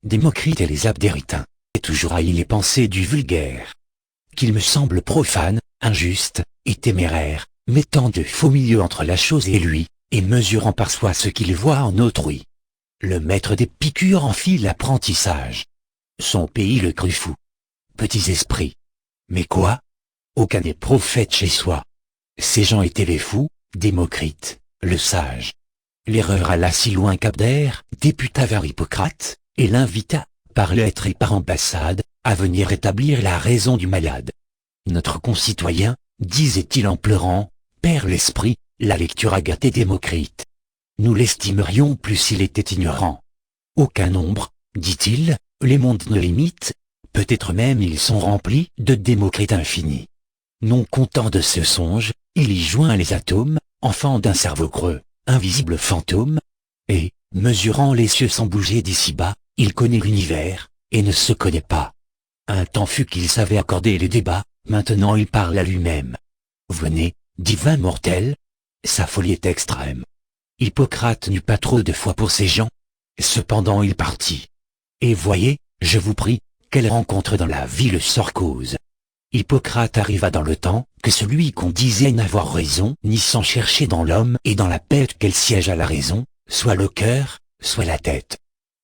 Démocrite et les Abdéritains, et toujours haï les pensées du vulgaire. Qu'il me semble profane, injuste, et téméraire, mettant de faux milieux entre la chose et lui, et mesurant par soi ce qu'il voit en autrui. Le maître d'Épicure en fit l'apprentissage. Son pays le crut fou. Petits esprits. Mais quoi? Aucun n'est prophète chez soi. Ces gens étaient les fous, Démocrite, le sage. L'erreur alla si loin qu'Abdère députa vers Hippocrate, et l'invita, par lettre et par ambassade, à venir établir la raison du malade. Notre concitoyen, disait-il en pleurant, perd l'esprit, la lecture a gâté Démocrite. Nous l'estimerions plus s'il était ignorant. Aucun nombre, dit-il, les mondes ne l'imitent, peut-être même ils sont remplis de Démocrite infini. Non content de ce songe, il y joint les atomes, enfants d'un cerveau creux, invisible fantôme, et, mesurant les cieux sans bouger d'ici-bas, il connaît l'univers, et ne se connaît pas. Un temps fut qu'il savait accorder les débats, maintenant il parle à lui-même. Venez, divin mortel. Sa folie est extrême. Hippocrate n'eut pas trop de foi pour ces gens. Cependant il partit. Et voyez, je vous prie, quelle rencontre dans la vie le sort cause. Hippocrate arriva dans le temps que celui qu'on disait n'avoir raison ni sans chercher dans l'homme et dans la bête qu'elle siège à la raison, soit le cœur, soit la tête.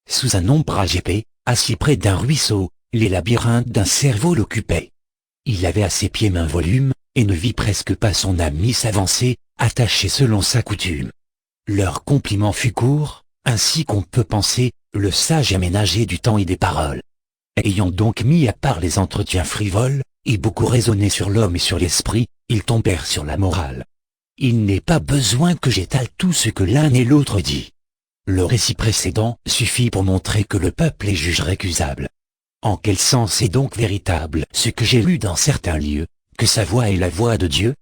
Sous un ombrage épais, assis près d'un ruisseau, les labyrinthes d'un cerveau l'occupaient. Il avait à ses pieds main volume, et ne vit presque pas son ami s'avancer, attaché selon sa coutume. Leur compliment fut court, ainsi qu'on peut penser, le sage aménagé du temps et des paroles. Ayant donc mis à part les entretiens frivoles, et beaucoup raisonné sur l'homme et sur l'esprit, ils tombèrent sur la morale. Il n'est pas besoin que j'étale tout ce que l'un et l'autre dit. Le récit précédent suffit pour montrer que le peuple est juge récusable. En quel sens est donc véritable ce que j'ai lu dans certains lieux, que sa voix est la voix de Dieu,